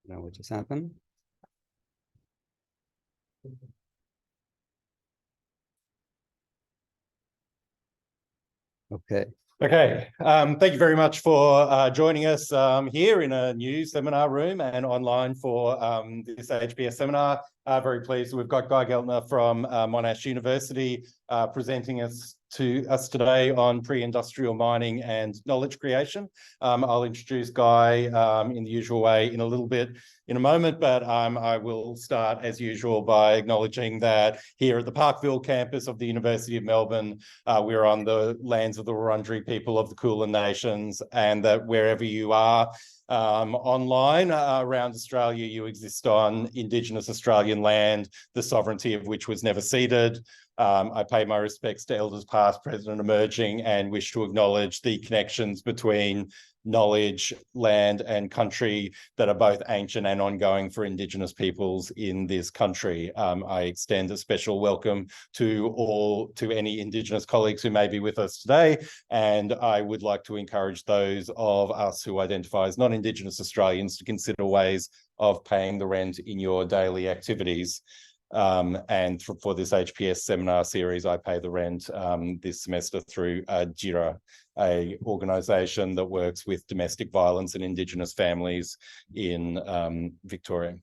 Now what just happened? Okay. Okay, thank you very much for joining us here in a new seminar room and online for this HPS seminar. Very pleased we've got Guy Geltner from Monash University presenting to us today on pre-industrial mining and knowledge creation. I'll introduce Guy in the usual way in a little bit in a moment, but I will start as usual by acknowledging that here at the Parkville campus of the University of Melbourne, we're on the lands of the Wurundjeri people of the Kulin Nations, and that wherever you are online around Australia, you exist on Indigenous Australian land, the sovereignty of which was never ceded. I pay my respects to elders past, present and emerging, and wish to acknowledge the connections between knowledge, land and country that are both ancient and ongoing for Indigenous peoples in this country. I extend a special welcome to any Indigenous colleagues who may be with us today, and I would like to encourage those of us who identify as non-Indigenous Australians to consider ways of paying the rent in your daily activities. And for this HPS seminar series, I pay the rent this semester through JIRA, a organisation that works with domestic violence and Indigenous families in Victoria.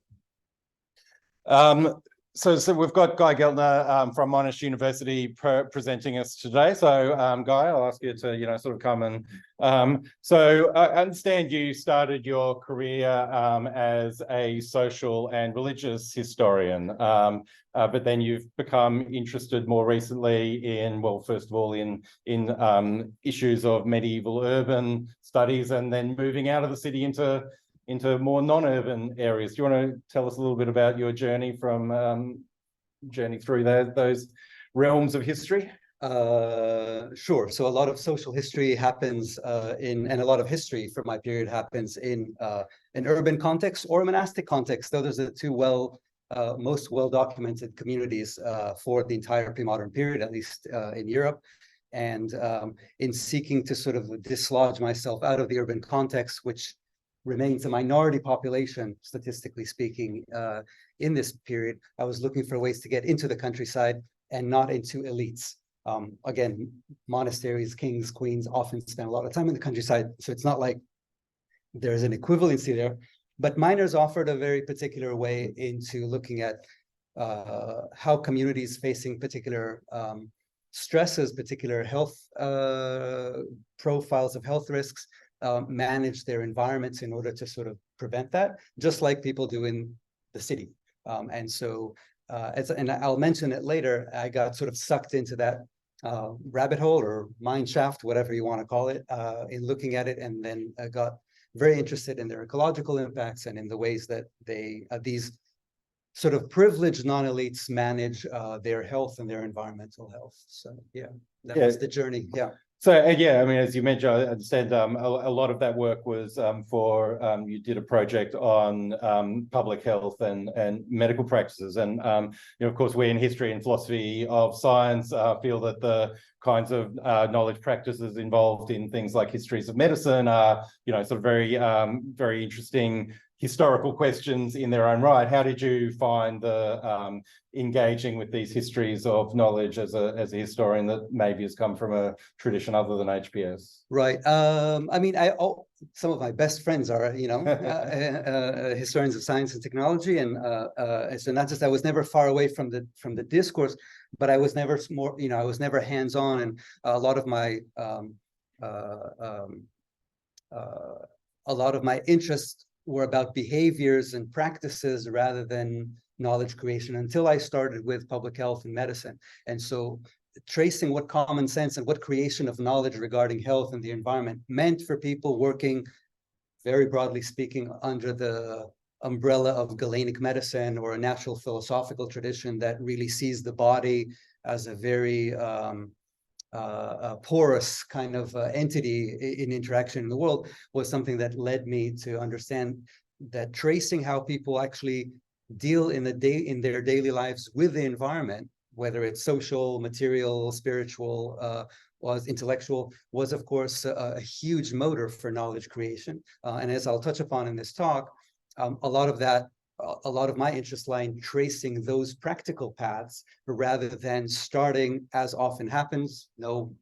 So we've got Guy Geltner from Monash University presenting us today. So Guy, I'll ask you to sort of come and so I understand you started your career as a social and religious historian, but then you've become interested more recently in, well, first of all in issues of medieval urban studies, and then moving out of the city into more non-urban areas. Do you want to tell us a little bit about your journey from journey through those realms of history? Sure. So a lot of social history happens and a lot of history from my period happens in an urban context or a monastic context. Those are the two most well-documented communities for the entire pre-modern period, at least in Europe. And in seeking to sort of dislodge myself out of the urban context, which remains a minority population, statistically speaking, in this period, I was looking for ways to get into the countryside and not into elites. Again, monasteries, kings, queens often spend a lot of time in the countryside, so it's not like there's an equivalency there. But miners offered a very particular way into looking at how communities facing particular stresses, particular health profiles of health risks, manage their environments in order to sort of prevent that, just like people do in the city. And so, and I'll mention it later, I got sort of sucked into that rabbit hole or mine shaft, whatever you want to call it, in looking at it, and then I got very interested in their ecological impacts and in the ways that these sort of privileged non-elites manage their health and their environmental health. So yeah, that was the journey. Yeah. So yeah, I mean, as you mentioned, I understand a lot of that work was you did a project on public health and medical practices, and of course, we in history and philosophy of science feel that the kinds of knowledge practices involved in things like histories of medicine are sort of very interesting historical questions in their own right. How did you find the engaging with these histories of knowledge as a historian that maybe has come from a tradition other than HPS? Right. I mean, some of my best friends are, historians of science and technology, and so not just I was never far away from the discourse, but I was never I was never hands-on, and a lot of my interests were about behaviors and practices rather than knowledge creation until I started with public health and medicine. And so tracing what common sense and what creation of knowledge regarding health and the environment meant for people working, very broadly speaking, under the umbrella of Galenic medicine or a natural philosophical tradition that really sees the body as a very porous kind of entity in interaction in the world, was something that led me to understand that tracing how people actually deal in their daily lives with the environment, whether it's social, material, spiritual, was intellectual, was of course a huge motor for knowledge creation. And as I'll touch upon in this talk, a lot of that, a lot of my interest lie in tracing those practical paths rather than starting, as often happens, no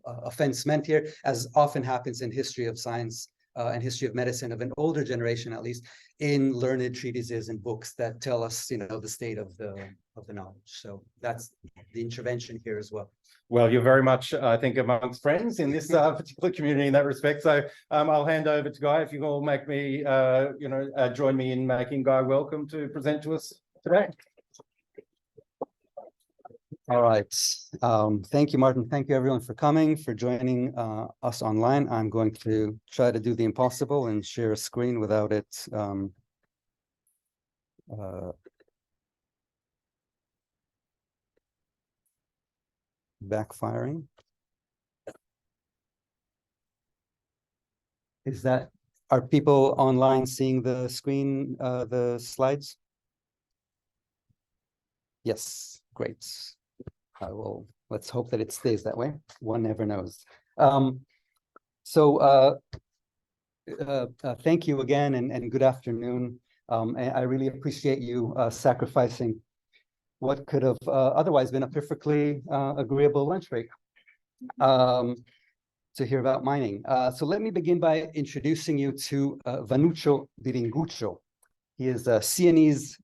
offense meant here, as often happens in history of science and history of medicine of an older generation, at least, in learned treatises and books that tell us, the state of the knowledge. So that's the intervention here as well. Well, you're very much, I think, amongst friends in this particular community in that respect. So I'll hand over to Guy. If you will make me, join me in making Guy welcome to present to us today. All right. Thank you, Martin. Thank you, everyone, for coming, for joining us online. I'm going to try to do the impossible and share a screen without it backfiring. Are people online seeing the screen, the slides? Yes, great. Let's hope that it stays that way. One never knows. Thank you again and good afternoon. I really appreciate you sacrificing what could have otherwise been a perfectly agreeable lunch break to hear about mining. So let me begin by introducing you to Vannuncio Biringuccio. He is a Sienese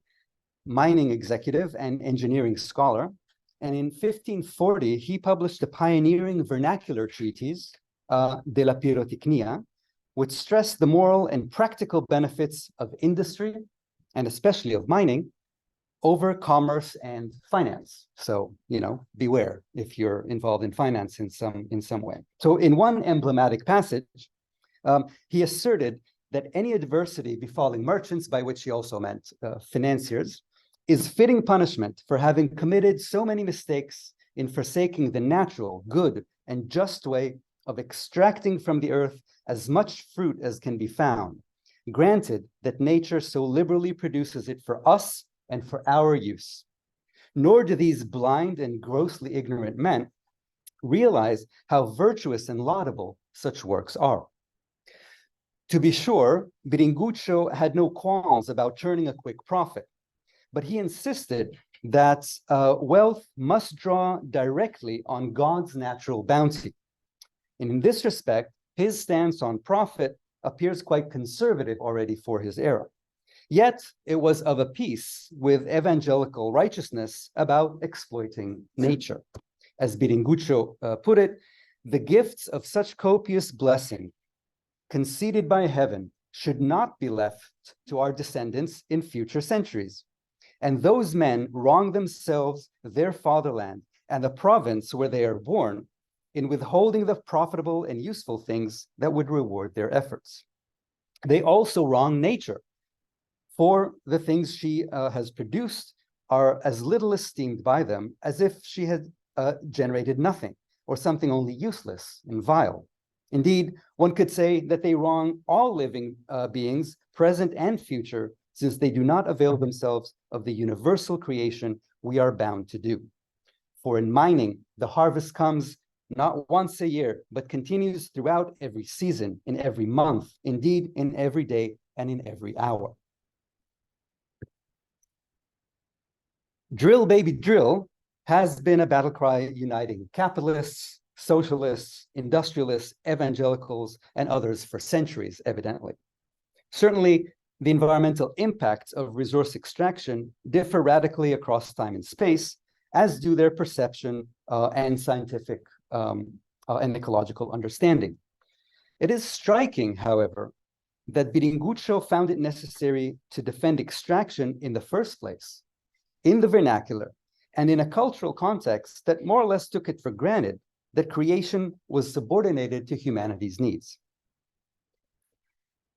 mining executive and engineering scholar. And in 1540, he published a pioneering vernacular treatise, De la Pyrotechnia, which stressed the moral and practical benefits of industry, and especially of mining, over commerce and finance. So, beware if you're involved in finance in some way. So in one emblematic passage, he asserted that any adversity befalling merchants, by which he also meant financiers, is fitting punishment for having committed so many mistakes in forsaking the natural, good, and just way of extracting from the earth as much fruit as can be found, granted that nature so liberally produces it for us and for our use. Nor do these blind and grossly ignorant men realize how virtuous and laudable such works are. To be sure, Biringuccio had no qualms about turning a quick profit, but he insisted that wealth must draw directly on God's natural bounty. And in this respect, his stance on profit appears quite conservative already for his era. Yet it was of a piece with evangelical righteousness about exploiting nature. As Biringuccio put it, the gifts of such copious blessing conceded by heaven should not be left to our descendants in future centuries. And those men wrong themselves, their fatherland, and the province where they are born in withholding the profitable and useful things that would reward their efforts. They also wrong nature, for the things she has produced are as little esteemed by them as if she had generated nothing, or something only useless and vile. Indeed, one could say that they wrong all living beings, present and future, since they do not avail themselves of the universal creation we are bound to do. For in mining, the harvest comes not once a year, but continues throughout every season, in every month, indeed in every day and in every hour. Drill, baby, drill has been a battle cry uniting capitalists, socialists, industrialists, evangelicals, and others for centuries, evidently. Certainly, the environmental impacts of resource extraction differ radically across time and space, as do their perception and scientific and ecological understanding. It is striking, however, that Biringuccio found it necessary to defend extraction in the first place, in the vernacular, and in a cultural context that more or less took it for granted that creation was subordinated to humanity's needs.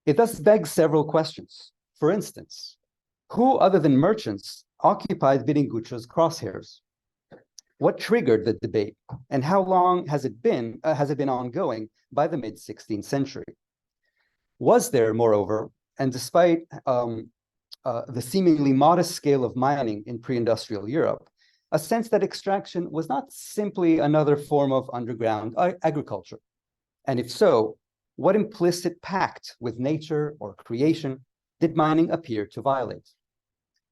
It thus begs several questions. For instance, who other than merchants occupied Biringuccio's crosshairs? What triggered the debate, and how long has it been ongoing by the mid-16th century? Was there, moreover, and despite the seemingly modest scale of mining in pre-industrial Europe, a sense that extraction was not simply another form of underground agriculture? And if so, what implicit pact with nature or creation did mining appear to violate?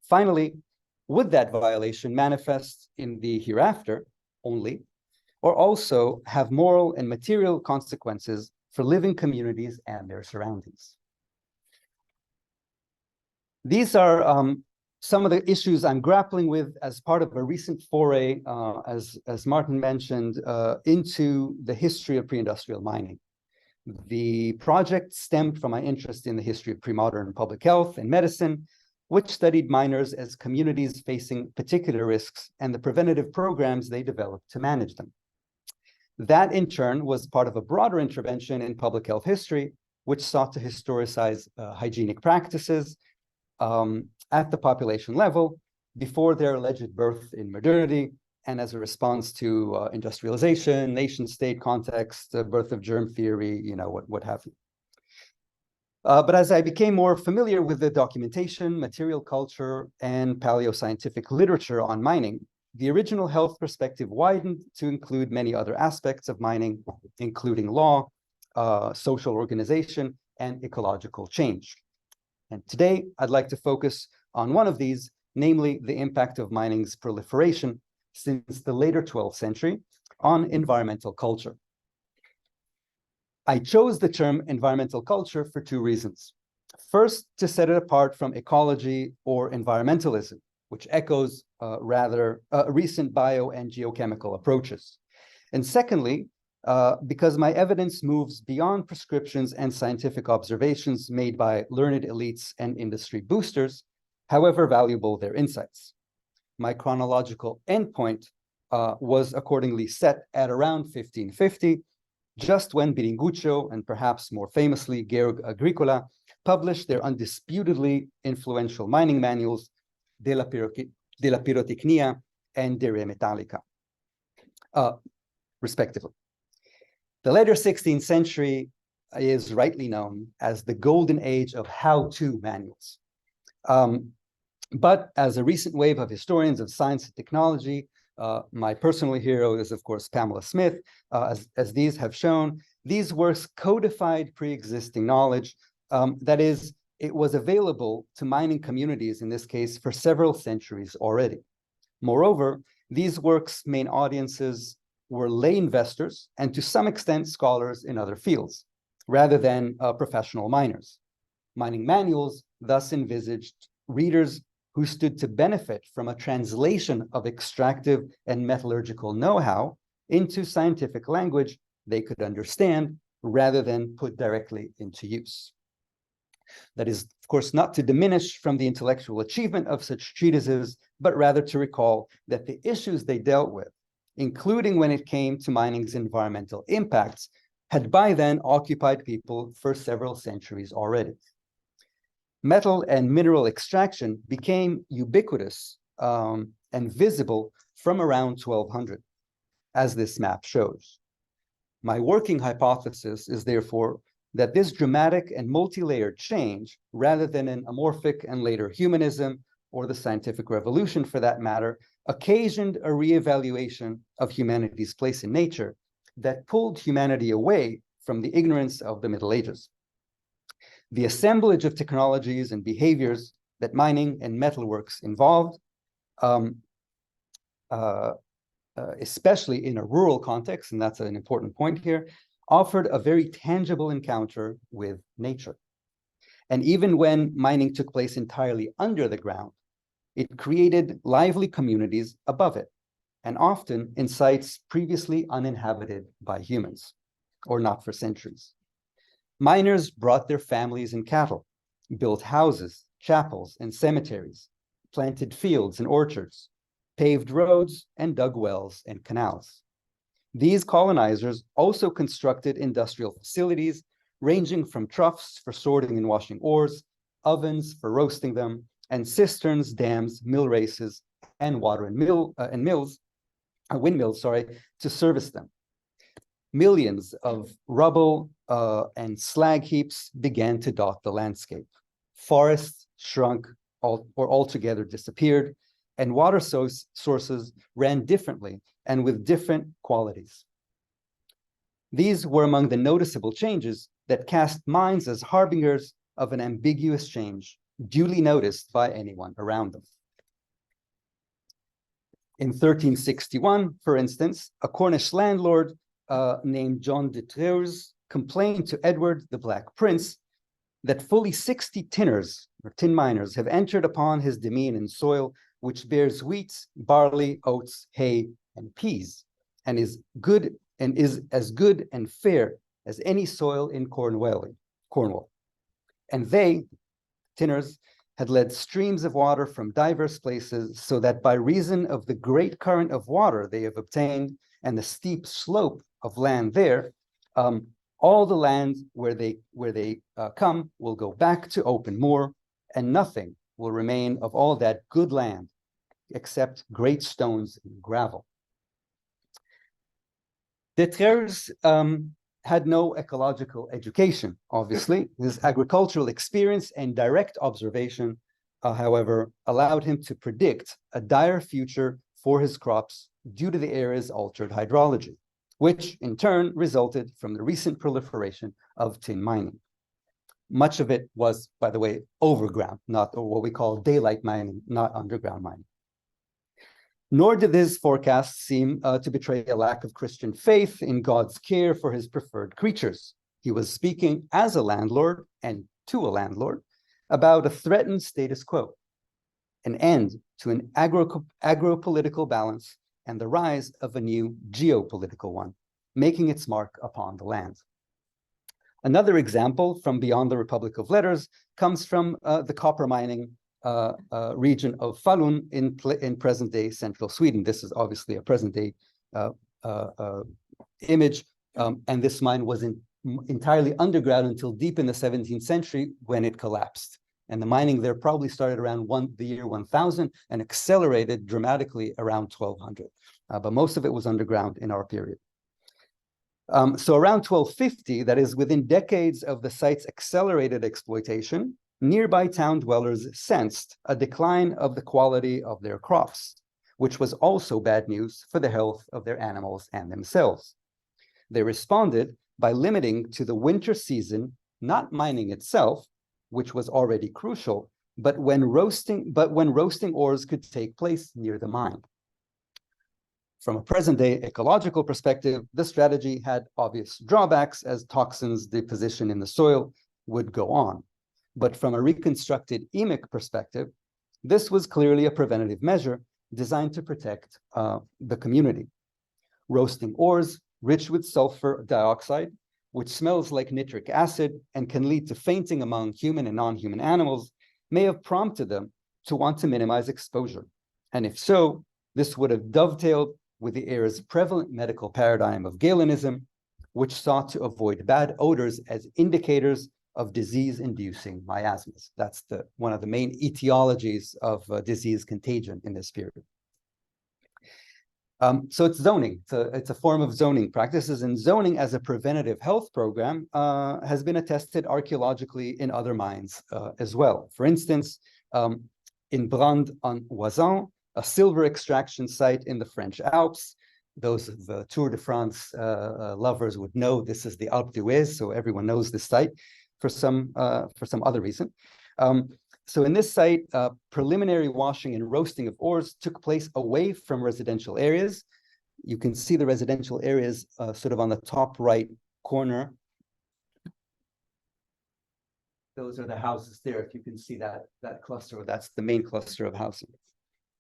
Finally, would that violation manifest in the hereafter only, or also have moral and material consequences for living communities and their surroundings? These are some of the issues I'm grappling with as part of a recent foray, as Martin mentioned, into the history of pre-industrial mining. The project stemmed from my interest in the history of pre-modern public health and medicine, which studied miners as communities facing particular risks and the preventative programs they developed to manage them. That, in turn, was part of a broader intervention in public health history, which sought to historicize hygienic practices at the population level before their alleged birth in modernity, and as a response to industrialization, nation-state context, the birth of germ theory, what have you. But as I became more familiar with the documentation, material culture, and paleoscientific literature on mining, the original health perspective widened to include many other aspects of mining, including law, social organization, and ecological change. And today, I'd like to focus on one of these, namely the impact of mining's proliferation since the later 12th century on environmental culture. I chose the term environmental culture for two reasons. First, to set it apart from ecology or environmentalism, which echoes recent bio and geochemical approaches. And secondly, because my evidence moves beyond prescriptions and scientific observations made by learned elites and industry boosters, however valuable their insights. My chronological endpoint was accordingly set at around 1550, just when Biringuccio and perhaps more famously Georg Agricola published their undisputedly influential mining manuals, De la Pyrotechnia and De Re Metallica, respectively. The later 16th century is rightly known as the golden age of how-to manuals. But as a recent wave of historians of science and technology, my personal hero is, of course, Pamela Smith, as these have shown, these works codified pre-existing knowledge. That is, it was available to mining communities, in this case, for several centuries already. Moreover, these works' main audiences were lay investors and to some extent scholars in other fields, rather than professional miners. Mining manuals thus envisaged readers who stood to benefit from a translation of extractive and metallurgical know-how into scientific language they could understand rather than put directly into use. That is, of course, not to diminish from the intellectual achievement of such treatises, but rather to recall that the issues they dealt with, including when it came to mining's environmental impacts, had by then occupied people for several centuries already. Metal and mineral extraction became ubiquitous and visible from around 1200, as this map shows. My working hypothesis is therefore that this dramatic and multi-layered change, rather than an amorphic and later humanism, or the scientific revolution for that matter, occasioned a reevaluation of humanity's place in nature that pulled humanity away from the ignorance of the Middle Ages. The assemblage of technologies and behaviors that mining and metalworks involved, especially in a rural context, and that's an important point here, offered a very tangible encounter with nature. And even when mining took place entirely under the ground, it created lively communities above it, and often in sites previously uninhabited by humans, or not for centuries. Miners brought their families and cattle, built houses, chapels, and cemeteries, planted fields and orchards, paved roads, and dug wells and canals. These colonizers also constructed industrial facilities ranging from troughs for sorting and washing ores, ovens for roasting them, and cisterns, dams, mill races, and windmills, to service them. Millions of rubble and slag heaps began to dot the landscape. Forests shrunk or altogether disappeared, and water sources ran differently and with different qualities. These were among the noticeable changes that cast mines as harbingers of an ambiguous change, duly noticed by anyone around them. In 1361, for instance, a Cornish landlord named John de Treuze complained to Edward the Black Prince that fully 60 tinners, or tin miners, have entered upon his demesne and soil, which bears wheat, barley, oats, hay, and peas, and is as good and fair as any soil in Cornwall. And they, tinners, had led streams of water from diverse places, so that by reason of the great current of water they have obtained and the steep slope of land there, all the land where they come will go back to open moor, and nothing will remain of all that good land except great stones and gravel. De Treuze had no ecological education, obviously. His agricultural experience and direct observation, however, allowed him to predict a dire future for his crops due to the area's altered hydrology, which in turn resulted from the recent proliferation of tin mining. Much of it was, by the way, overground, not what we call daylight mining, not underground mining. Nor did his forecasts seem to betray a lack of Christian faith in God's care for his preferred creatures. He was speaking as a landlord and to a landlord about a threatened status quo, an end to an agro-political balance, and the rise of a new geopolitical one, making its mark upon the land. Another example from beyond the Republic of Letters comes from the copper mining region of Falun in present-day central Sweden. This is obviously a present-day image, and this mine was entirely underground until deep in the 17th century when it collapsed. And the mining there probably started around the year 1000 and accelerated dramatically around 1200. But most of it was underground in our period. So around 1250, that is within decades of the site's accelerated exploitation, nearby town dwellers sensed a decline of the quality of their crops, which was also bad news for the health of their animals and themselves. They responded by limiting to the winter season, not mining itself, which was already crucial, but when roasting ores could take place near the mine. From a present-day ecological perspective, the strategy had obvious drawbacks as toxins deposition in the soil would go on. But from a reconstructed emic perspective, this was clearly a preventative measure designed to protect the community. Roasting ores rich with sulfur dioxide, which smells like nitric acid and can lead to fainting among human and non-human animals, may have prompted them to want to minimize exposure. And if so, this would have dovetailed with the era's prevalent medical paradigm of Galenism, which sought to avoid bad odors as indicators of disease-inducing miasmas. That's one of the main etiologies of disease contagion in this period. So it's zoning. It's a form of zoning practices, and zoning as a preventative health program has been attested archaeologically in other mines as well. For instance, in Brande-en-Oisans, a silver extraction site in the French Alps. Those of the Tour de France lovers would know this is the Alpe d'Huez, so everyone knows this site for some other reason. So in this site, preliminary washing and roasting of ores took place away from residential areas. You can see the residential areas sort of on the top right corner. Those are the houses there. If you can see that cluster, that's the main cluster of housing.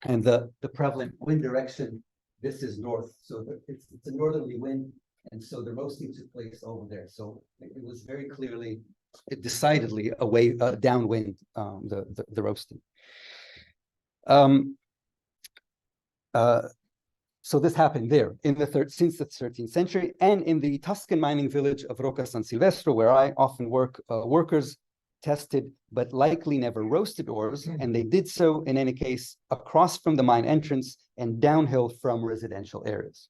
And the prevalent wind direction, this is north. So it's a northerly wind. And so the roasting took place over there. So it was very clearly, decidedly away, downwind, the roasting. So this happened there since the 13th century, and in the Tuscan mining village of Rocca San Silvestro, where I often work, workers tested but likely never roasted ores, and they did so in any case across from the mine entrance and downhill from residential areas.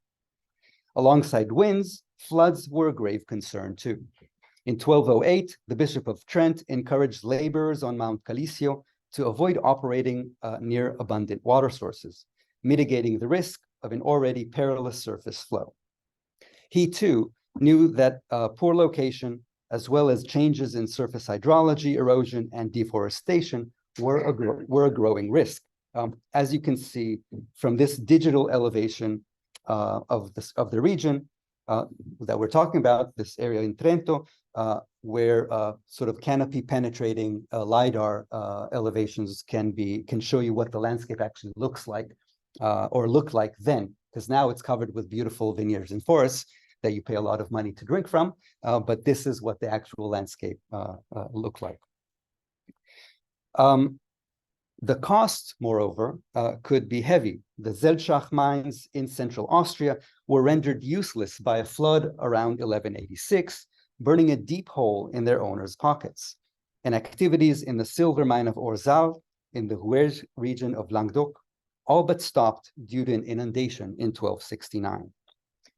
Alongside winds, floods were a grave concern too. In 1208, the Bishop of Trent encouraged laborers on Mount Calicio to avoid operating near abundant water sources, mitigating the risk of an already perilous surface flow. He too knew that poor location as well as changes in surface hydrology, erosion, and deforestation were a growing risk. As you can see from this digital elevation of the region that we're talking about, this area in Trento, where sort of canopy penetrating LiDAR elevations can show you what the landscape actually looks like or looked like then, because now it's covered with beautiful vineyards and forests that you pay a lot of money to drink from, but this is what the actual landscape looked like. The cost, moreover, could be heavy. The Zeltschach mines in central Austria were rendered useless by a flood around 1186, burning a deep hole in their owners' pockets. And activities in the silver mine of Orzal in the Rouergue region of Languedoc all but stopped due to an inundation in 1269.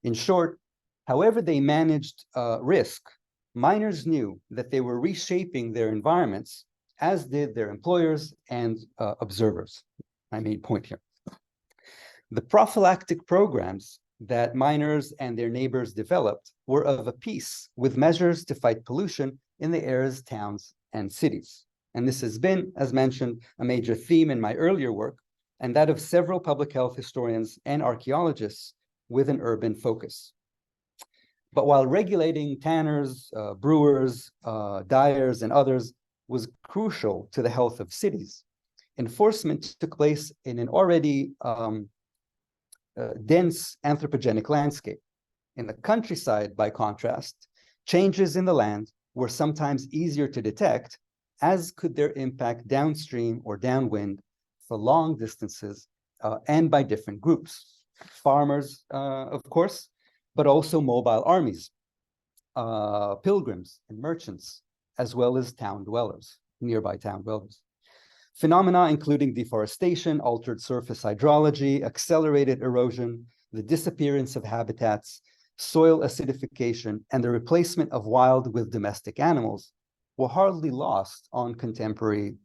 In short, however they managed risk, miners knew that they were reshaping their environments, as did their employers and observers. My main point here. The prophylactic programs that miners and their neighbors developed were of a piece with measures to fight pollution in the area's towns and cities. And this has been, as mentioned, a major theme in my earlier work, and that of several public health historians and archaeologists with an urban focus. But while regulating tanners, brewers, dyers, and others was crucial to the health of cities, enforcement took place in an already dense anthropogenic landscape. In the countryside, by contrast, changes in the land were sometimes easier to detect, as could their impact downstream or downwind for long distances and by different groups. Farmers, of course, but also mobile armies, pilgrims and merchants, as well as town dwellers, nearby town dwellers. Phenomena including deforestation, altered surface hydrology, accelerated erosion, the disappearance of habitats, soil acidification, and the replacement of wild with domestic animals were hardly lost on contemporary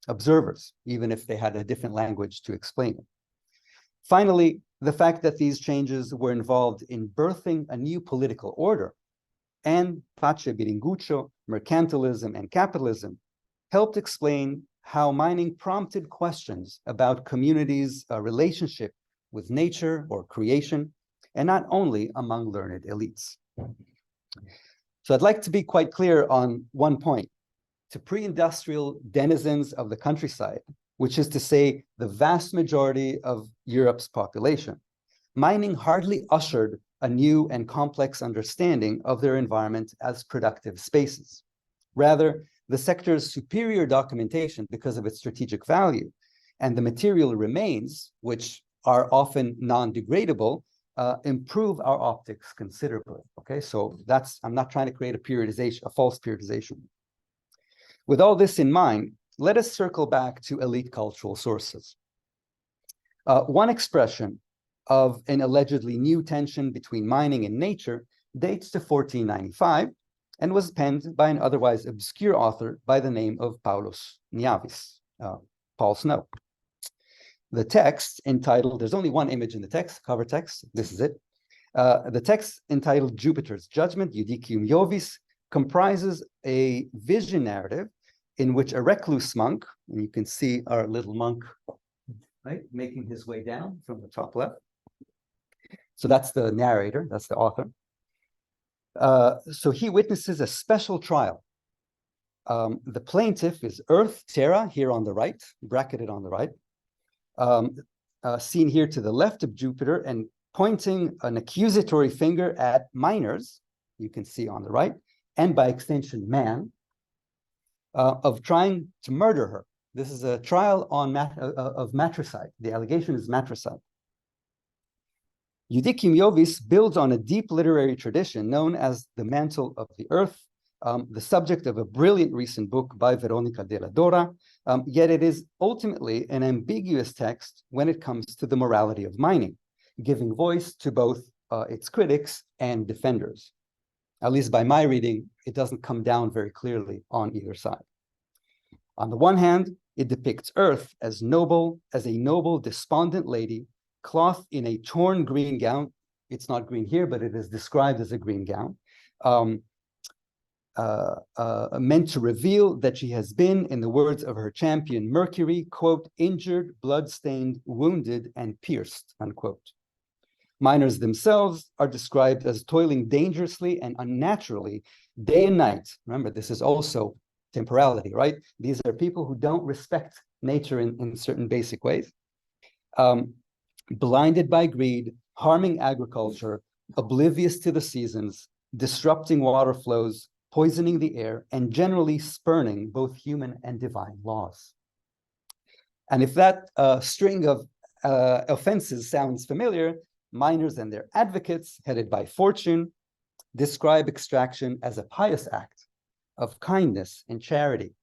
observers, even if they had a different language to explain it. Finally, the fact that these changes were involved in birthing a new political order and pace biringuccio, mercantilism, and capitalism helped explain how mining prompted questions about communities' relationship with nature or creation, and not only among learned elites. So I'd like to be quite clear on one point. To pre-industrial denizens of the countryside, which is to say the vast majority of Europe's population, mining hardly ushered a new and complex understanding of their environment as productive spaces. Rather, the sector's superior documentation, because of its strategic value, and the material remains, which are often non-degradable, improve our optics considerably. Okay, so I'm not trying to create a false periodization. With all this in mind, let us circle back to elite cultural sources. One expression of an allegedly new tension between mining and nature dates to 1495 and was penned by an otherwise obscure author by the name of Paulus Niavis, Paul Snow. The text entitled, there's only one image in the text, cover text, this is it. The text entitled Jupiter's Judgment, Judicium Jovis, comprises a vision narrative in which a recluse monk, and you can see our little monk, right, making his way down from the top left. So that's the narrator, that's the author. So he witnesses a special trial. The plaintiff is Earth, Terra, here on the right, bracketed on the right, seen here to the left of Jupiter and pointing an accusatory finger at miners, you can see on the right, and by extension, man, of trying to murder her. This is a trial on of matricide. The allegation is matricide. Judicium Jovis builds on a deep literary tradition known as the Mantle of the Earth, the subject of a brilliant recent book by Veronica Della Dora, yet it is ultimately an ambiguous text when it comes to the morality of mining, giving voice to both its critics and defenders. At least by my reading, it doesn't come down very clearly on either side. On the one hand, it depicts Earth as a noble, despondent lady, clothed in a torn green gown. It's not green here, but it is described as a green gown. meant to reveal that she has been, in the words of her champion Mercury, quote, injured, blood-stained, wounded, and pierced, unquote. Miners themselves are described as toiling dangerously and unnaturally day and night. Remember, this is also temporality, right? These are people who don't respect nature in certain basic ways. Blinded by greed, harming agriculture, oblivious to the seasons, disrupting water flows, poisoning the air, and generally spurning both human and divine laws. And if that string of offenses sounds familiar, miners and their advocates, headed by Fortune, describe extraction as a pious act of kindness and charity,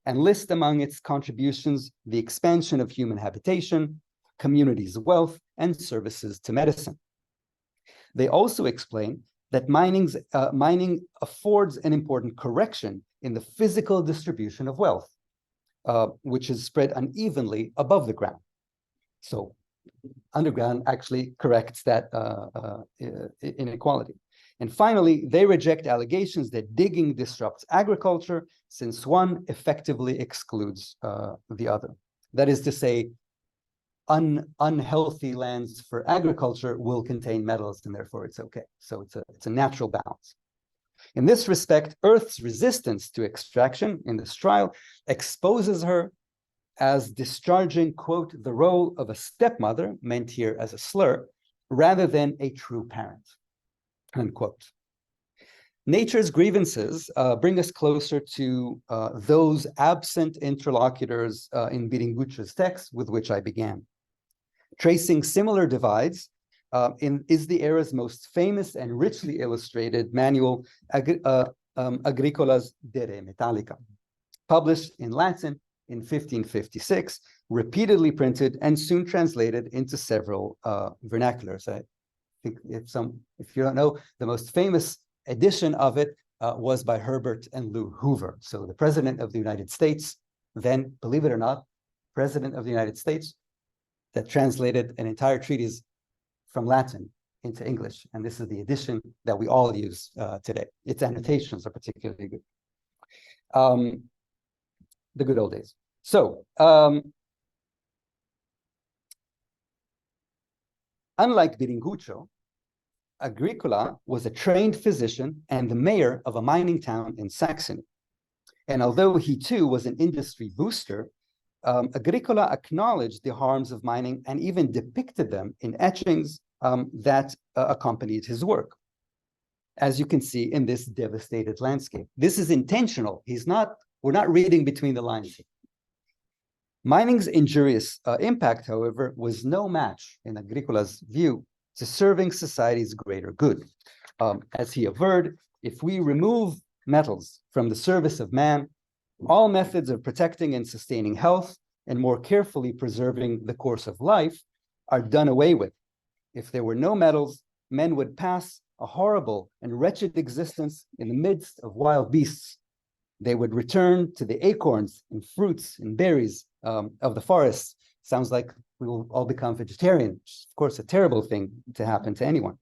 and list among its contributions the expansion of human habitation, communities' wealth, and services to medicine. They also explain that mining affords an important correction in the physical distribution of wealth, which is spread unevenly above the ground. So underground actually corrects that inequality. And finally, they reject allegations that digging disrupts agriculture, since one effectively excludes the other. That is to say, unhealthy lands for agriculture will contain metals, and therefore it's okay. So it's a natural balance. In this respect, Earth's resistance to extraction in this trial exposes her as discharging, quote, the role of a stepmother, meant here as a slur, rather than a true parent, unquote. Nature's grievances bring us closer to those absent interlocutors in Biringucci's text with which I began. Tracing similar divides is the era's most famous and richly illustrated manual, Agricola's de Re Metallica, published in Latin in 1556, repeatedly printed and soon translated into several vernaculars. I think if you don't know, the most famous edition of it was by Herbert and Lou Hoover. So the President of the United States, then, believe it or not, President of the United States, that translated an entire treatise from Latin into English. And this is the edition that we all use today. Its annotations are particularly good. The good old days. So, unlike Biringuccio, Agricola was a trained physician and the mayor of a mining town in Saxony. And although he too was an industry booster, Agricola acknowledged the harms of mining and even depicted them in etchings that accompanied his work, as you can see in this devastated landscape. This is intentional. We're not reading between the lines. Mining's injurious impact, however, was no match, in Agricola's view, to serving society's greater good. As he averred, if we remove metals from the service of man, all methods of protecting and sustaining health and more carefully preserving the course of life are done away with. If there were no metals, men would pass a horrible and wretched existence in the midst of wild beasts. They would return to the acorns and fruits and berries of the forests. Sounds like we will all become vegetarian, which is, of course, a terrible thing to happen to anyone.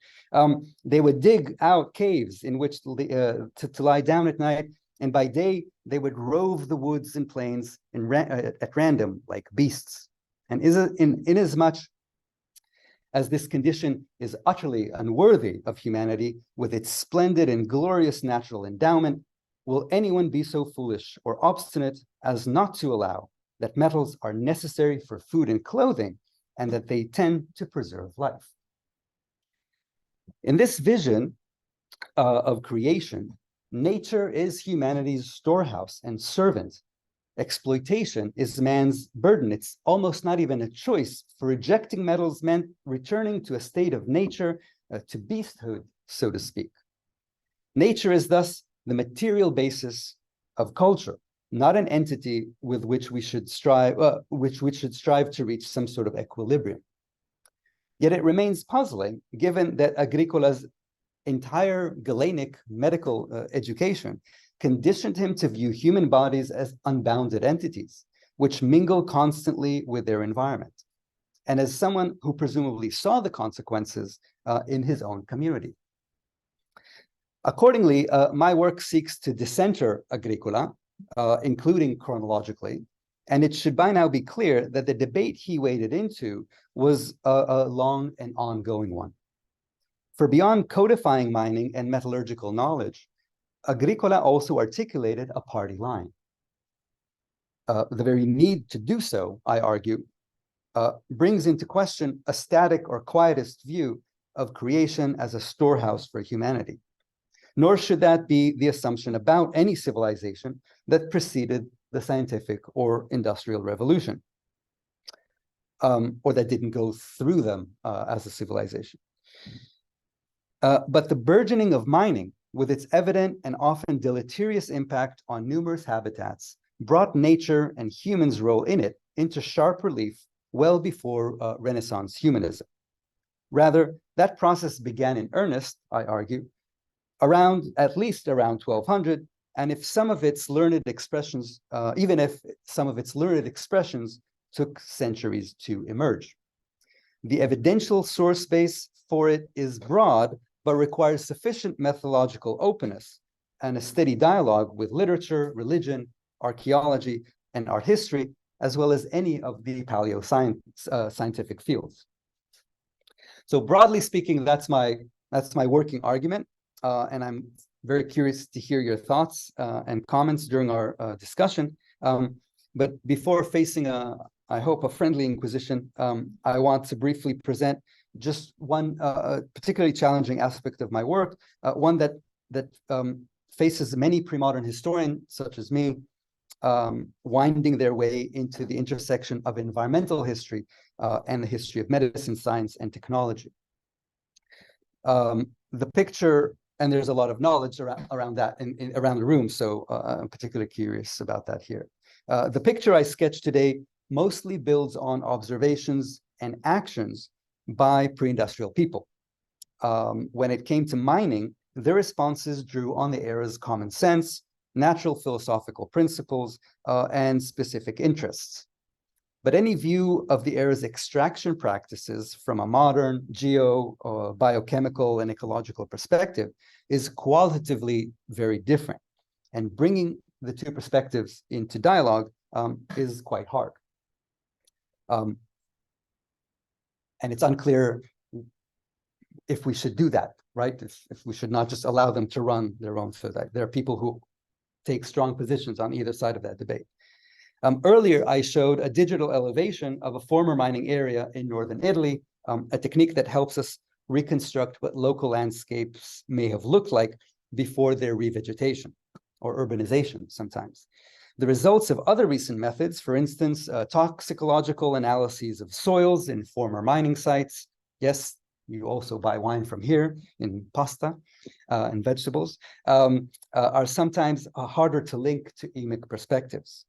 They would dig out caves in which to lie down at night, and by day, they would rove the woods and plains at random, like beasts. And inasmuch as this condition is utterly unworthy of humanity, with its splendid and glorious natural endowment, will anyone be so foolish or obstinate as not to allow that metals are necessary for food and clothing, and that they tend to preserve life? In this vision of creation, nature is humanity's storehouse and servant. Exploitation is man's burden. It's almost not even a choice, for rejecting metals meant returning to a state of nature, to beasthood, so to speak. Nature is thus the material basis of culture, not an entity with which we should strive, which should strive to reach some sort of equilibrium. Yet it remains puzzling, given that Agricola's entire Galenic medical education conditioned him to view human bodies as unbounded entities, which mingle constantly with their environment, and as someone who presumably saw the consequences in his own community. Accordingly, my work seeks to decenter Agricola, including chronologically, and it should by now be clear that the debate he waded into was a long and ongoing one. For beyond codifying mining and metallurgical knowledge, Agricola also articulated a party line. The very need to do so, I argue, brings into question a static or quietist view of creation as a storehouse for humanity. Nor should that be the assumption about any civilization that preceded the scientific or industrial revolution, or that didn't go through them as a civilization. But the burgeoning of mining, with its evident and often deleterious impact on numerous habitats, brought nature and humans' role in it into sharp relief well before Renaissance humanism. Rather, that process began in earnest, I argue, at least around 1200, and if some of its learned expressions, even if some of its learned expressions took centuries to emerge. The evidential source base for it is broad, but requires sufficient methodological openness and a steady dialogue with literature, religion, archaeology, and art history, as well as any of the scientific fields. So broadly speaking, that's my working argument, and I'm very curious to hear your thoughts and comments during our discussion. But before facing I hope, a friendly inquisition, I want to briefly present just one particularly challenging aspect of my work, one that faces many pre-modern historians, such as me, winding their way into the intersection of environmental history and the history of medicine, science, and technology. The picture, and there's a lot of knowledge around that around the room, so I'm particularly curious about that here. The picture I sketched today mostly builds on observations and actions by pre-industrial people. When it came to mining, their responses drew on the era's common sense, natural philosophical principles, and specific interests. But any view of the era's extraction practices from a modern biochemical, and ecological perspective is qualitatively very different. And bringing the two perspectives into dialogue is quite hard. And it's unclear if we should do that, right? If we should not just allow them to run their own. So that there are people who take strong positions on either side of that debate. Earlier, I showed a digital elevation of a former mining area in northern Italy, a technique that helps us reconstruct what local landscapes may have looked like before their revegetation or urbanization sometimes. The results of other recent methods, for instance, toxicological analyses of soils in former mining sites. Yes, you also buy wine from here in pasta and vegetables, are sometimes harder to link to emic perspectives.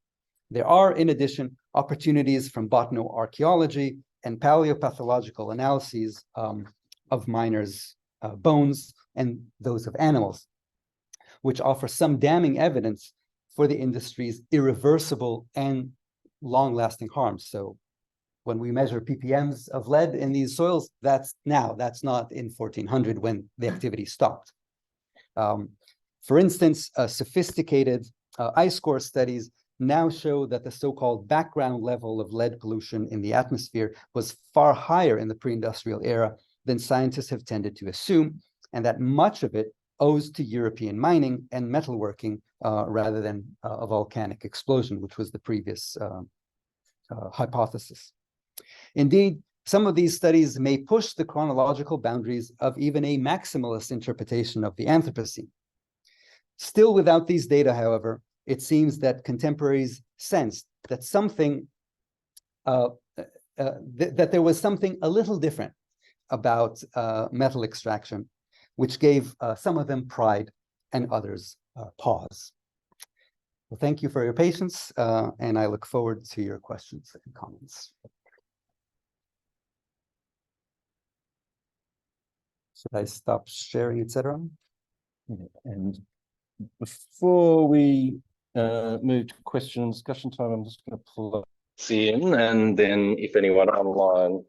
There are, in addition, opportunities from botanoarchaeology and paleopathological analyses of miners' bones and those of animals, which offer some damning evidence for the industry's irreversible and long-lasting harms. So when we measure ppms of lead in these soils, that's not in 1400 when the activity stopped. For instance, sophisticated ice core studies now show that the so-called background level of lead pollution in the atmosphere was far higher in the pre-industrial era than scientists have tended to assume, and that much of it owes to European mining and metalworking rather than a volcanic explosion, which was the previous hypothesis. Indeed, some of these studies may push the chronological boundaries of even a maximalist interpretation of the Anthropocene. Still, without these data, however, it seems that contemporaries sensed that that there was something a little different about metal extraction, which gave some of them pride and others pause. Well, thank you for your patience, and I look forward to your questions and comments. Should I stop sharing, etc.? Yeah, and before we move to question and discussion time, I'm just going to pull up in, and then if anyone online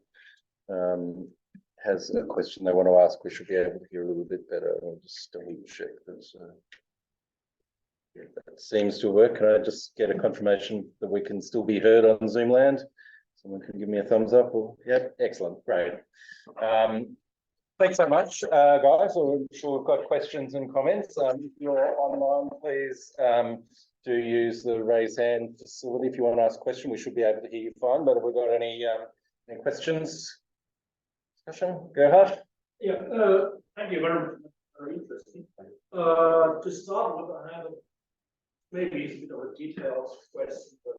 has a question they want to ask, we should be able to hear a little bit better. I'll just double check this. That seems to work. Can I just get a confirmation that we can still be heard on Zoom land? Someone can give me a thumbs up. Or yep, excellent, great. Thanks so much, guys. I'm sure we've got questions and comments. If you're online, please do use the raise hand facility if you want to ask a question. We should be able to hear you fine. But have we got any questions? Discussion? Gerhard? Yeah, thank you. Very interesting. To start with, I have maybe a bit of a detailed question, but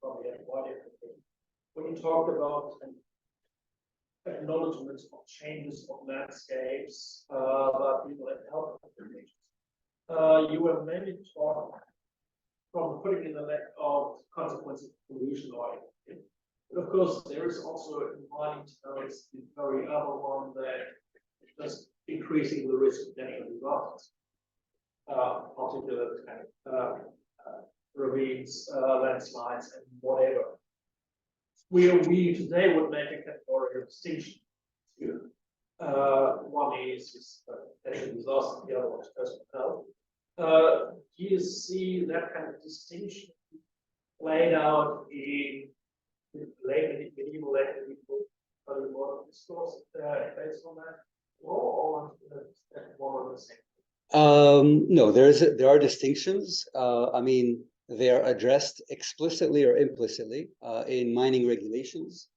probably everybody. When you talk about acknowledgement of changes of landscapes that people have health implications, you were mainly talking from putting in the lack of consequences of pollution or anything. But of course, there is also in mining terms the very other one that just increasing the risk of natural disasters, particularly kind of ravines, landslides, and whatever. We today would make a categorical distinction. One is natural disaster, the other one is personal health. Do you see that kind of distinction played out in medieval modern discourse based on that law, or one of the same? No, there are distinctions. I mean, they are addressed explicitly or implicitly in mining regulations.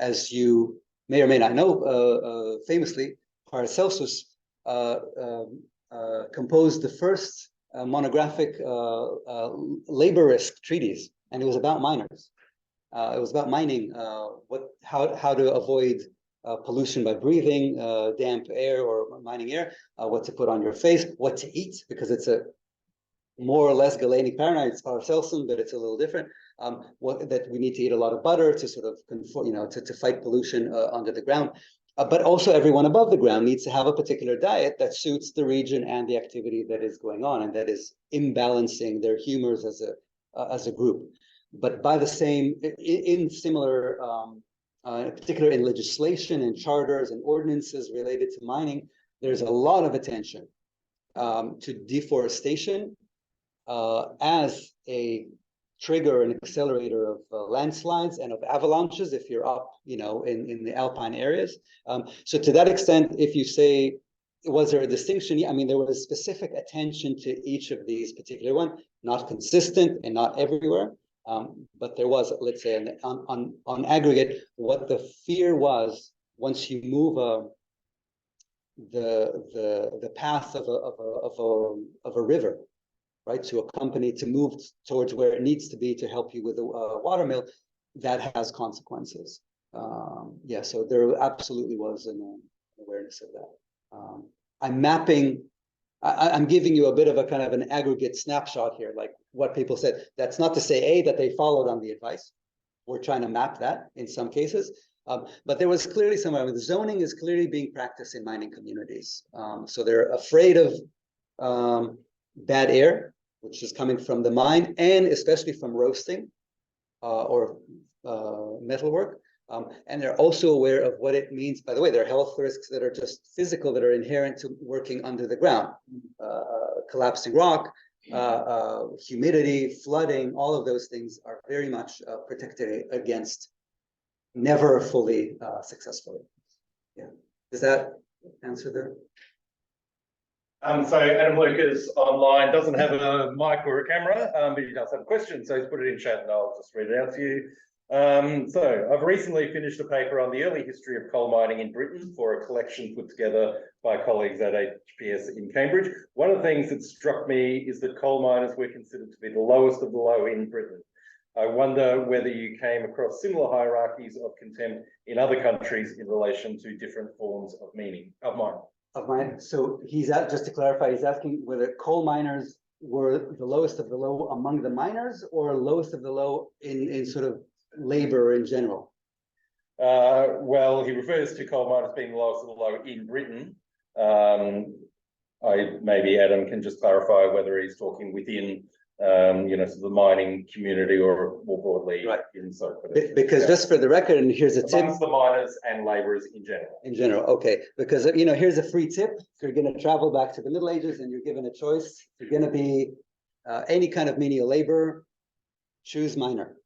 As you may or may not know, famously, Paracelsus composed the first monographic labor risk treatise, and it was about miners. It was about mining, how to avoid pollution by breathing damp air or mining air, what to put on your face, what to eat, because it's a more or less Galenic paranoid. It's Paracelsian, but it's a little different. That we need to eat a lot of butter to sort of conform, to fight pollution under the ground. But also everyone above the ground needs to have a particular diet that suits the region and the activity that is going on, and that is imbalancing their humors as a group. But by the same, in similar, particular in legislation and charters and ordinances related to mining, there's a lot of attention to deforestation as a trigger and accelerator of landslides and of avalanches if you're up, in the alpine areas. So to that extent, if you say, was there a distinction? Yeah, I mean, there was specific attention to each of these particular ones, not consistent and not everywhere. But there was, let's say, on aggregate, what the fear was once you move the path of a river, right, to a company to move towards where it needs to be to help you with a water mill, that has consequences. Yeah, so there absolutely was an awareness of that. I'm giving you a bit of a kind of an aggregate snapshot here, like what people said. That's not to say, that they followed on the advice. We're trying to map that in some cases. But there was clearly somewhere, the zoning is clearly being practiced in mining communities. So they're afraid of bad air, which is coming from the mine, and especially from roasting or metalwork. And they're also aware of what it means. By the way, there are health risks that are just physical, that are inherent to working under the ground. Collapsing rock, humidity, flooding, all of those things are very much protected against, never fully successfully. Yeah. Does that answer there? So Adam Lucas online doesn't have a mic or a camera, but he does have a question, so he's put it in chat and I'll just read it out to you. So I've recently finished a paper on the early history of coal mining in Britain for a collection put together by colleagues at HPS in Cambridge. One of the things that struck me is that coal miners were considered to be the lowest of the low in Britain. I wonder whether you came across similar hierarchies of contempt in other countries in relation to different forms of mining. So just to clarify, he's asking whether coal miners were the lowest of the low among the miners, or lowest of the low in sort of labor in general. Well, he refers to coal miners being the lowest of the low in Britain. Maybe Adam can just clarify whether he's talking within so the mining community or more broadly Right. inside. Because just for the record, and here's a tip. Amongst the miners and labourers in general. In general, okay. Because, here's a free tip. If you're going to travel back to the Middle Ages and you're given a choice, if you're going to be any kind of menial labor, choose miner.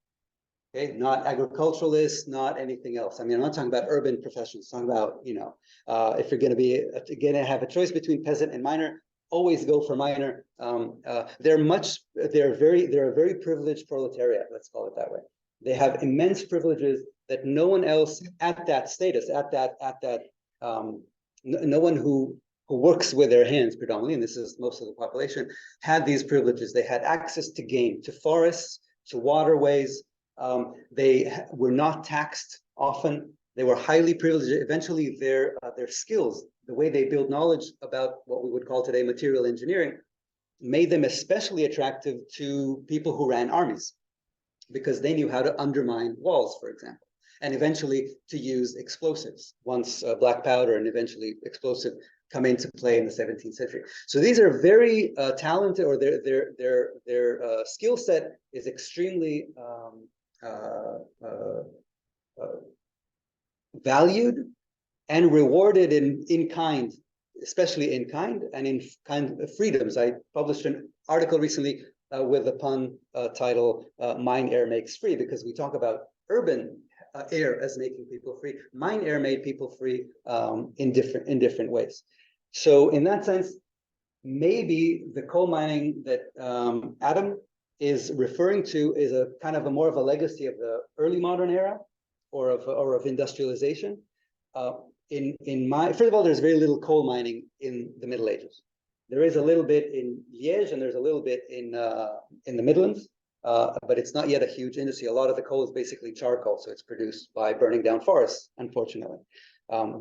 Okay, not agriculturalist, not anything else. I mean, I'm not talking about urban professions. I'm talking about, if you're going to have a choice between peasant and miner, always go for miner. They're a very privileged proletariat. Let's call it that way. They have immense privileges that no one else at that status, no one who works with their hands predominantly, and this is most of the population, had these privileges. They had access to game, to forests, to waterways. They were not taxed often. They were highly privileged. Eventually, their skills, the way they build knowledge about what we would call today material engineering, made them especially attractive to people who ran armies, because they knew how to undermine walls, for example, and eventually to use explosives once black powder and eventually explosive come into play in the 17th century. So these are very talented, or their skill set is extremely valued and rewarded in kind, especially in kind and in kind of freedoms. I published an article recently with the pun title "Mine Air Makes Free," because we talk about urban air as making people free. Mine air made people free in different ways. So in that sense, maybe the coal mining that Adam is referring to is a kind of more of a legacy of the early modern era, or of industrialization. First of all, there's very little coal mining in the Middle Ages. There is a little bit in Liège, and there's a little bit in the Midlands, but it's not yet a huge industry. A lot of the coal is basically charcoal, so it's produced by burning down forests, unfortunately.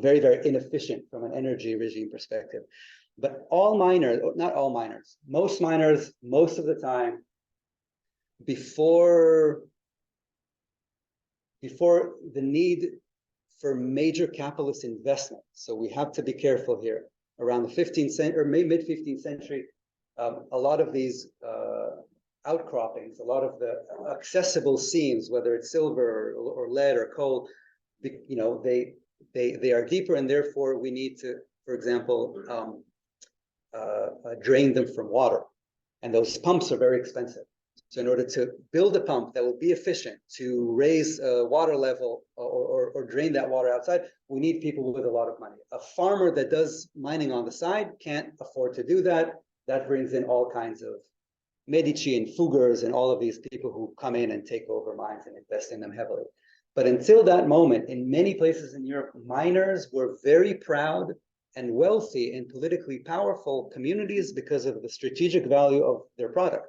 Very, very inefficient from an energy regime perspective. But all miners, not all miners, most miners, most of the time, before the need for major capitalist investment. So we have to be careful here. Around the 15th century, or mid 15th century, a lot of these outcroppings, a lot of the accessible seams, whether it's silver or lead or coal, they are deeper, and therefore we need to, for example, drain them from water. And those pumps are very expensive. So in order to build a pump that will be efficient to raise water level or drain that water outside, we need people with a lot of money. A farmer that does mining on the side can't afford to do that. That brings in all kinds of Medici and Fuggers and all of these people who come in and take over mines and invest in them heavily. But until that moment, in many places in Europe, miners were very proud and wealthy and politically powerful communities because of the strategic value of their product.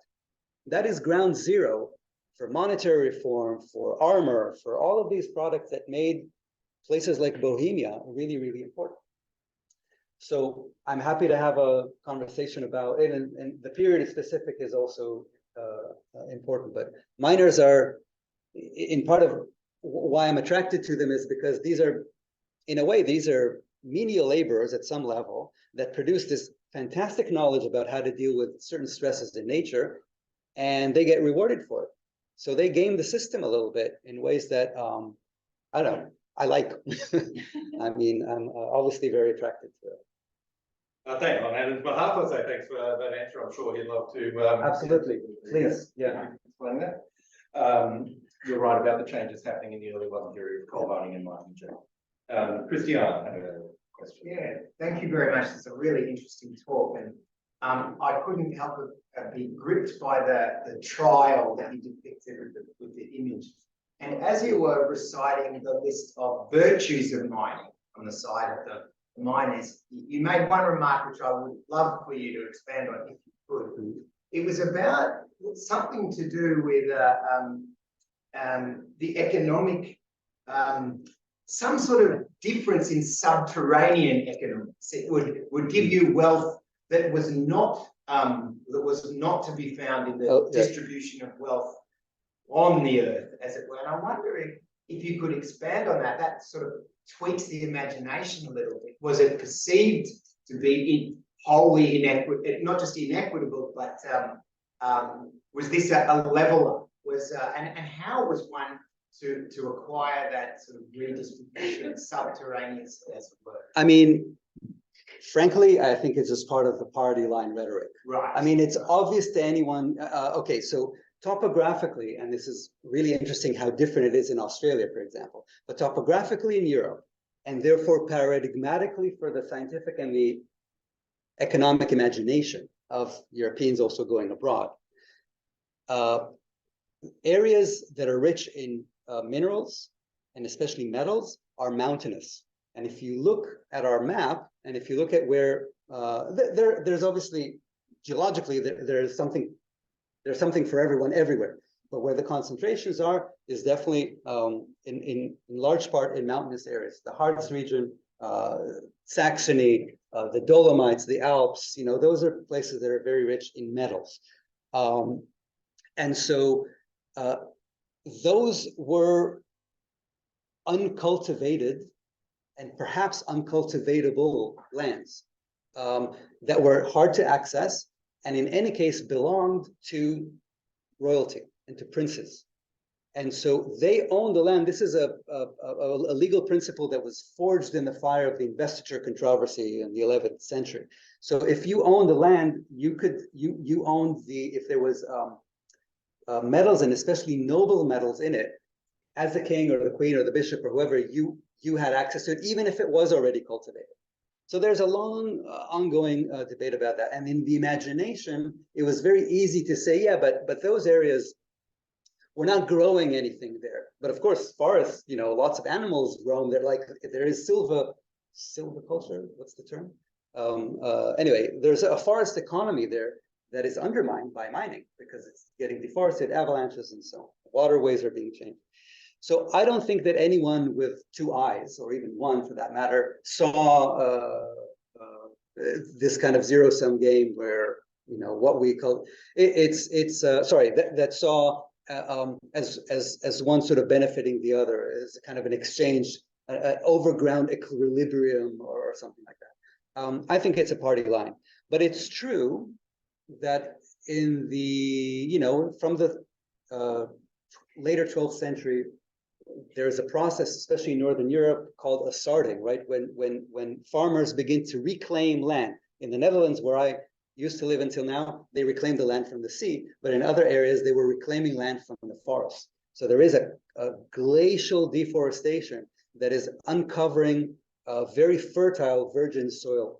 That is ground zero for monetary reform, for armor, for all of these products that made places like Bohemia really, really important. So I'm happy to have a conversation about it, and the period specific is also important. But miners are, in part of why I'm attracted to them, is because these are, in a way, these are menial laborers at some level that produce this fantastic knowledge about how to deal with certain stresses in nature, and they get rewarded for it. So they game the system a little bit in ways that, I don't know, I like. I mean, I'm obviously very attracted to it. Thank you. On Adam's behalf, I'll say thanks for that answer. I'm sure he'd love to. Absolutely. Please. Yeah. Explain that. You're right about the changes happening in the early modern period of coal mining and mining in general. Christian, I have a question. Yeah, thank you very much. It's a really interesting talk, and I couldn't help but be gripped by the trial that you depicted with the image. And as you were reciting the list of virtues of mining on the side of the miners, you made one remark which I would love for you to expand on if you could. It was about something to do with the economic, some sort of difference in subterranean economics. It would give you wealth that was not to be found in the distribution of wealth on the earth, as it were. And I wonder if you could expand on that. That sort of tweaks the imagination a little bit. Was it perceived to be wholly inequitable, not just inequitable, but was this a leveler? And how was one to acquire that sort of redistribution subterraneous, as it were? I mean, frankly, I think it's just part of the party line rhetoric. Right. I mean, it's obvious to anyone. Okay, so topographically, and this is really interesting how different it is in Australia, for example, but topographically in Europe, and therefore paradigmatically for the scientific and the economic imagination of Europeans also going abroad, areas that are rich in minerals and especially metals are mountainous. And if you look at our map, and if you look at where there's obviously geologically there's something for everyone everywhere, but where the concentrations are is definitely in large part in mountainous areas. The Harz region, Saxony, the Dolomites, the Alps, you know, those are places that are very rich in metals. And so those were uncultivated and perhaps uncultivatable lands that were hard to access, and in any case belonged to royalty and to princes. And so they owned the land. This is a legal principle that was forged in the fire of the investiture controversy in the 11th century. So if you own the land, you owned if there was metals, and especially noble metals in it, as the king or the queen or the bishop or whoever, you had access to it, even if it was already cultivated. So there's a long ongoing debate about that. And in the imagination, it was very easy to say, yeah, but those areas, we're not growing anything there. But of course, forests, you know, lots of animals roam there. Like there is silviculture, what's the term? Anyway, there's a forest economy there that is undermined by mining because it's getting deforested, avalanches, and so on. Waterways are being changed. So I don't think that anyone with two eyes, or even one for that matter, saw this kind of zero-sum game where, you know, what we call that saw as one sort of benefiting the other, as kind of an exchange, an overground equilibrium or something like that. I think it's a party line, but it's true that in the, you know, from the later 12th century, there's a process, especially in Northern Europe, called assarting, right? When farmers begin to reclaim land. In the Netherlands, where I used to live until now, they reclaimed the land from the sea, but in other areas, they were reclaiming land from the forest. So there is a glacial deforestation that is uncovering a very fertile virgin soil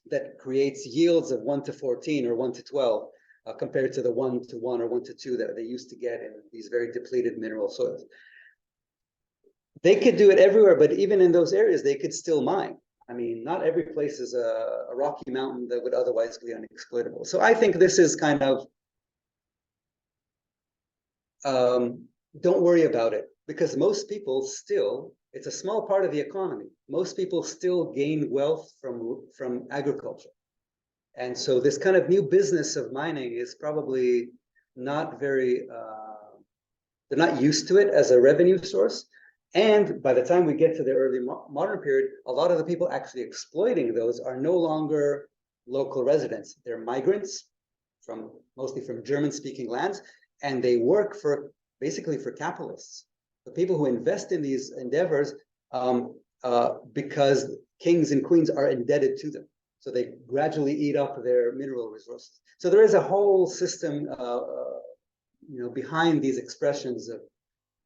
that creates yields of 1 to 14 or 1 to 12 compared to the 1 to 1 or 1 to 2 that they used to get in these very depleted mineral soils. They could do it everywhere, but even in those areas, they could still mine. I mean, not every place is a rocky mountain that would otherwise be unexploitable. So I think this is kind of, don't worry about it, because most people still, it's a small part of the economy. Most people still gain wealth from agriculture. And so this kind of new business of mining is probably not very, they're not used to it as a revenue source. And by the time we get to the early modern period, a lot of the people actually exploiting those are no longer local residents. They're migrants mostly from German-speaking lands, and they work basically for capitalists, the people who invest in these endeavors because kings and queens are indebted to them. So they gradually eat up their mineral resources. So there is a whole system, behind these expressions of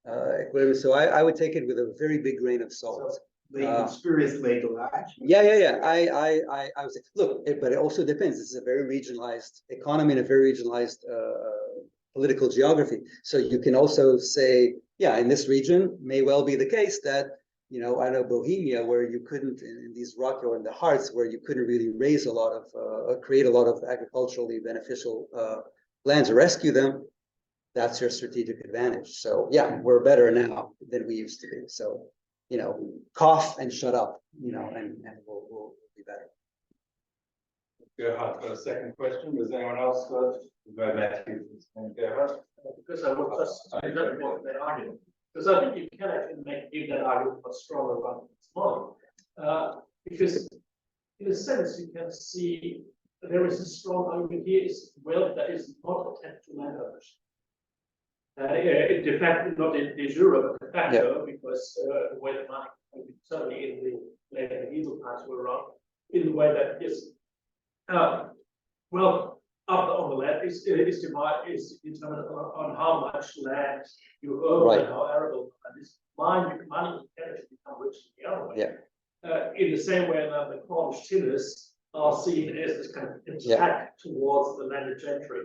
equilibrium. So I would take it with a very big grain of salt. So the spurious legal action. Yeah. I would say, look, but it also depends. This is a very regionalized economy and a very regionalized political geography. So you can also say, yeah, in this region may well be the case that, I know Bohemia, where you couldn't, in these rocky or in the Harz, where you couldn't really raise a lot of, create a lot of agriculturally beneficial lands or rescue them. That's your strategic advantage. So yeah, we're better now than we used to be. So, cough and shut up, and we'll be better. Gerhard, got a second question. Does anyone else go back to Gerhard? Because I would just want that argument. Because I think you can actually give that argument much stronger about this model. Because in a sense, you can see there is a strong argument here is wealth that is not attached to landowners. De facto, not in de jure, but de facto, because the way the money, certainly in the later medieval times, were around, in the way that is, well, up on the land is determined on how much land you own and how arable land is. Money and energy become rich in the other way. Yeah. In the same way that the Cornish tillers are seen as this kind of attack towards the landed gentry.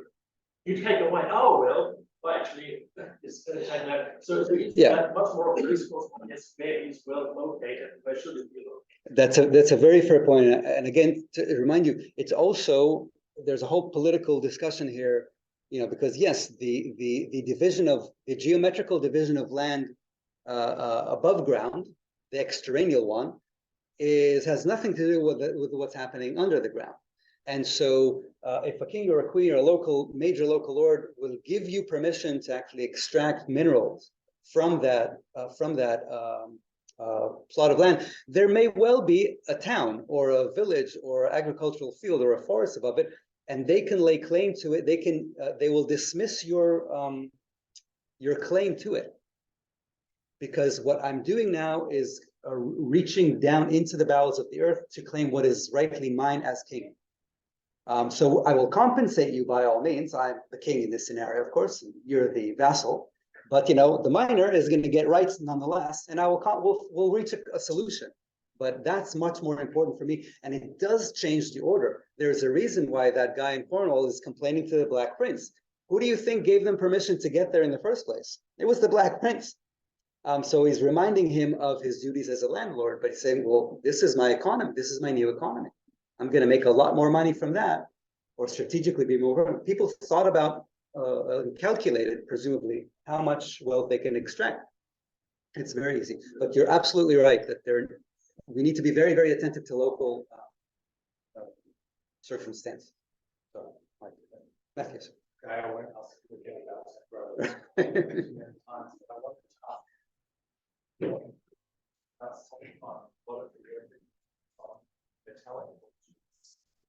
You take away our will, but actually it's taking that. So it's that much more of a resource on this where is well located, where should it be located? That's a very fair point. And again, to remind you, it's also, there's a whole political discussion here, because yes, the division of the geometrical division of land above ground, the extrarenal one, has nothing to do with what's happening under the ground. And so if a king or a queen or a major local lord will give you permission to actually extract minerals from that plot of land, there may well be a town or a village or agricultural field or a forest above it, and they can lay claim to it. They will dismiss your claim to it, because what I'm doing now is reaching down into the bowels of the earth to claim what is rightly mine as king. So I will compensate you by all means. I'm the king in this scenario, of course. You're the vassal, but the miner is going to get rights nonetheless, and we'll reach a solution. But that's much more important for me, and it does change the order. There's a reason why that guy in Cornwall is complaining to the Black Prince. Who do you think gave them permission to get there in the first place? It was the Black Prince. So he's reminding him of his duties as a landlord, but he's saying, well, this is my economy. This is my new economy. I'm going to make a lot more money from that, or strategically be more. People thought about, calculated, presumably, how much wealth they can extract. It's very easy. But you're absolutely right that we need to be very, very attentive to local circumstance. So, Matthew. I won't ask you again about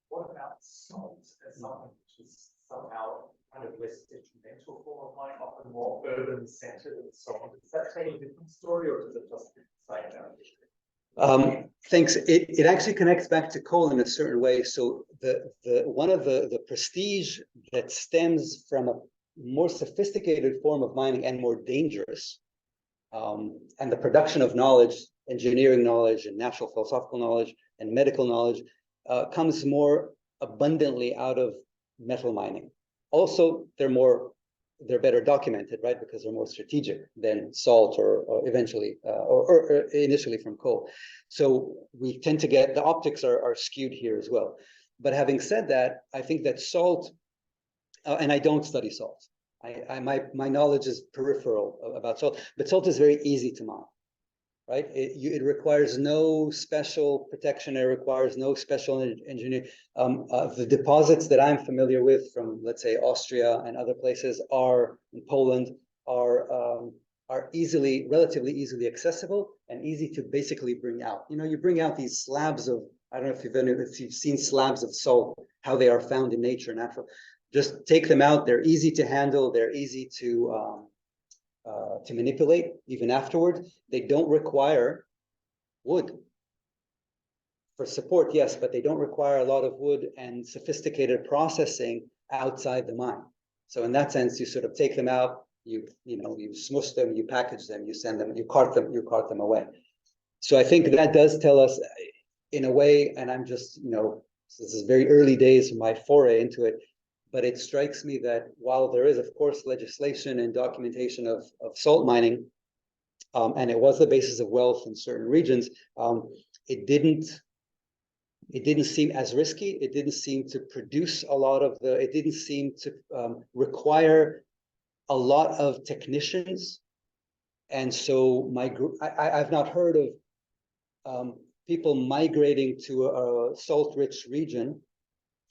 what about salt as something which is somehow kind of less detrimental form of mining, often more urban centered and so on? Does that tell a different story, or does it just say that? Thanks. It actually connects back to coal in a certain way. So one of the prestige that stems from a more sophisticated form of mining and more dangerous, and the production of knowledge, engineering knowledge and natural philosophical knowledge and medical knowledge comes more abundantly out of metal mining. Also, they're better documented, right? Because they're more strategic than salt or eventually or initially from coal. So we tend to get, the optics are skewed here as well. But having said that, I think that salt, and I don't study salt. My knowledge is peripheral about salt, but salt is very easy to mine, right? It requires no special protection. It requires no special engineering. The deposits that I'm familiar with from, let's say, Austria and other places in Poland are relatively easily accessible and easy to basically bring out. You bring out these slabs of, I don't know if you've seen slabs of salt, how they are found in nature, natural. Just take them out. They're easy to handle. They're easy to manipulate even afterward. They don't require wood for support, yes, but they don't require a lot of wood and sophisticated processing outside the mine. So in that sense, you sort of take them out, you smush them, you package them, you send them, you cart them away. So I think that does tell us in a way, and I'm just, this is very early days of my foray into it, but it strikes me that while there is, of course, legislation and documentation of salt mining, and it was the basis of wealth in certain regions, it didn't seem as risky. It didn't seem to produce a lot of it didn't seem to require a lot of technicians. And so I've not heard of people migrating to a salt-rich region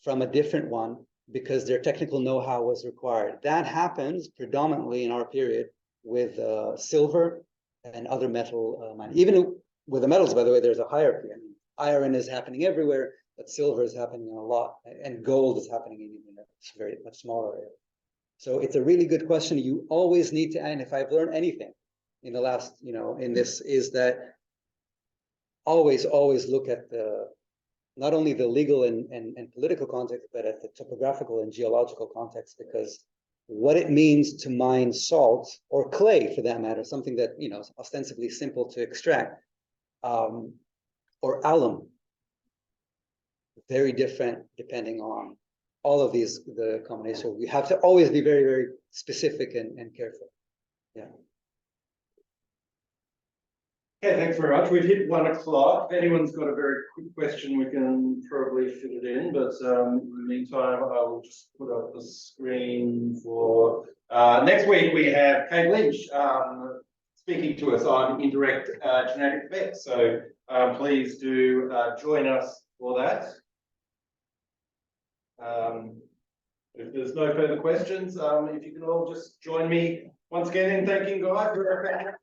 from a different one because their technical know-how was required. That happens predominantly in our period with silver and other metal mining. Even with the metals, by the way, there's a hierarchy. I mean, iron is happening everywhere. but silver is happening a lot, and gold is happening in a very much smaller area. So it's a really good question. You always need to, and if I've learned anything in the last, in this, is that always look at not only the legal and political context, but at the topographical and geological context, because what it means to mine salt or clay, for that matter, something that is ostensibly simple to extract, or alum, very different depending on all of these, the combination. So we have to always be very, very specific and careful. Yeah. Okay, thanks very much. We've hit 1 o'clock. If anyone's got a very quick question, we can probably fit it in. But in the meantime, I will just put up the screen for next week. We have Kate Lynch speaking to us on indirect genetic effects. So please do join us for that. If there's no further questions, if you can all just join me once again in thanking Guy for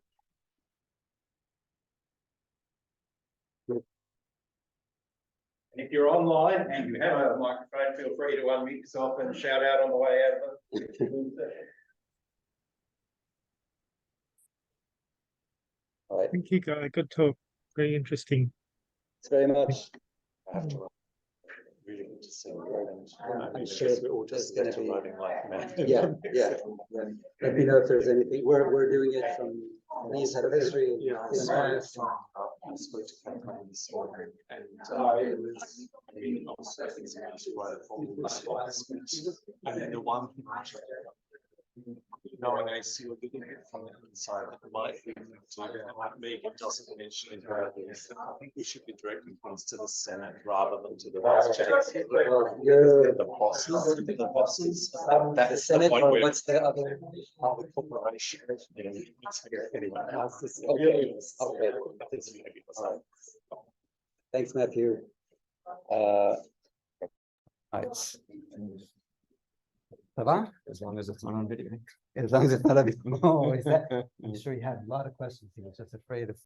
if you're online and you have a microphone, feel free to unmute yourself and shout out on the way out of it. All right. Thank you, Guy. Good talk. Very interesting. Thanks very much. I have to really good to see I'm sure we're all just there's better gonna be- running like mad. Yeah. Let me know if there's anything. We're doing it from these head of history. Yeah, in Monash. I spoke to Caroline this morning, and it was, I mean, also I think it's right from the spots. And then the one knowing I see what looking at it from the inside, it might be maybe it doesn't mention in her list. I think we should be directing funds to the Senate rather than to the Vice Chair. Well, you're The bosses, the that's Senate, the point or where what's the other? the corporation. Anyway, Okay. Thanks, Matthew. Nice. Ça va? As long as it's not on video. As long as it's not a bit. Oh, is that? I'm sure he had a lot of questions. He was just afraid of